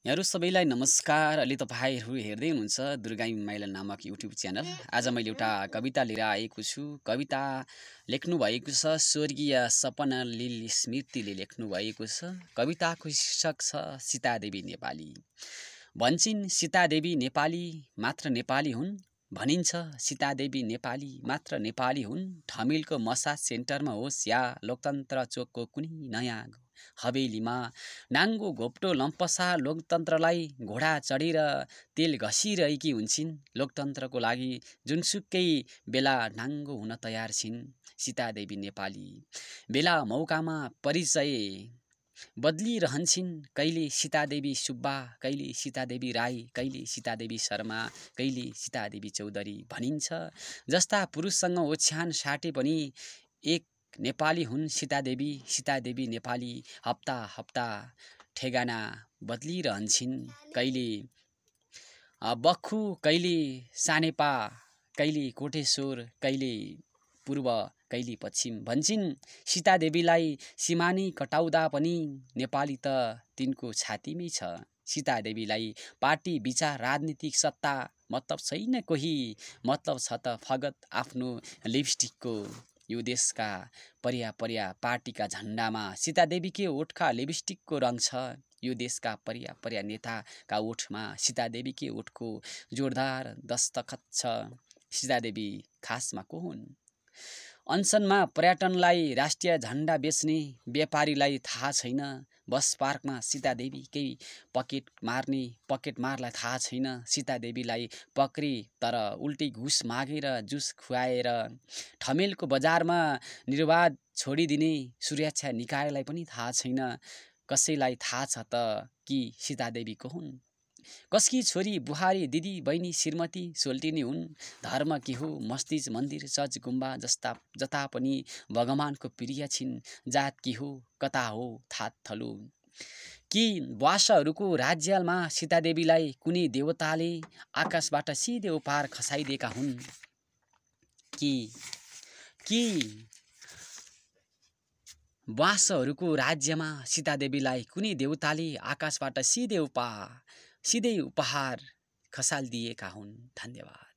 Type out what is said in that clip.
यहाँहरु सबैलाई नमस्कार। अलि तपाईहरु हेर्दै हुनुहुन्छ दुर्गाई माइला नामक युट्युब च्यानल। आज मैले एउटा कविता लिएर आएको छु। कविता लेख्नु भएको छ स्वर्गीय सपना लिल स्मृतिले लेख्नु भएको छ। कविताको शीर्षक छ सीतादेवी नेपाली। भन्छिन् सीतादेवी नेपाली मात्र नेपाली हुन्, भनिन्छ सीतादेवी नेपाली मात्र नेपाली हुन्। ठमेलको मसाज सेन्टरमा होस् या लोकतन्त्र चोकको कुनै नयाँ हवेलीमा, नाङ्गो घोप्टो लम्पसा लोकतन्त्रलाई घोडा चढेर तेल घसिरहेकी हुन्छन्। लोकतन्त्रको लागि जुनसुकै बेला नाङ्गो हुन तयार छिन् सीतादेवी नेपाली। बेला मौकामा परिचय बदलिरहन्छन्, कहिले सीतादेवी सुब्बा, कहिले सीतादेवी राई, कहिले सीतादेवी शर्मा, कहिले सीतादेवी चौधरी भनिन्छ। जस्ता पुरुषसँग ओछ्यान साटे पनि एक नेपाली हुन् सीतादेवी। सीतादेवी नेपाली हप्ता हप्ता ठेगाना बदलिरहन्छन्, कहिले बख्खु, कहिले सानेपा, कहिले कोटेश्वर, कहिले पूर्व, कहिले पश्चिम। भन्छन् सीतादेवीलाई सिमानी कटाउँदा पनि नेपाली त तिनको छातीमै छ। सीतादेवीलाई पार्टी विचार राजनीतिक सत्ता मतलब छैन कोही, मतलब छ त फगत आफ्नो लिपस्टिकको। यो देशका पर्या पर्या पार्टीका झण्डामा सीतादेवीकै ओठका लिपस्टिकको रङ छ। यो देशका पर्या पर्या नेताका ओठमा सीतादेवीकै ओठको जोरदार दस्तखत छ। सीतादेवी खासमा को हुन्? अनसनमा पर्यटनलाई राष्ट्रिय झण्डा बेच्ने व्यापारीलाई थाहा छैन। बस पार्कमा सीतादेवीकै पकेट मारलाई थाहा छैन। सीतादेवीलाई पक्रे तर उल्टी घुस मागेर जुस खुवाएर ठमेलको बजारमा निर्वाध छोडिदिने सुरक्षा निकायलाई पनि थाहा छैन। कसैलाई थाहा छ त कि सीतादेवी को हुन्? कसकी छोरी बुहारी दिदी बहिनी श्रीमती सोल्टिनी हुन्? धर्म के हो? मस्जिद मन्दिर चर्च गुम्बा जता पनि भगवानको प्रिय छिन्। जात के हो? कता हो थात थलो? कि वासहरूको राज्यमा सीतादेवीलाई कुनै देवताले आकाशबाट सिधै उपार खसाइदिएका हुन्? कि वासहरूको राज्यमा सीतादेवीलाई कुनै देवताले आकाशबाट सिधै उपहार खसालिदिएका हुन्? धन्यवाद।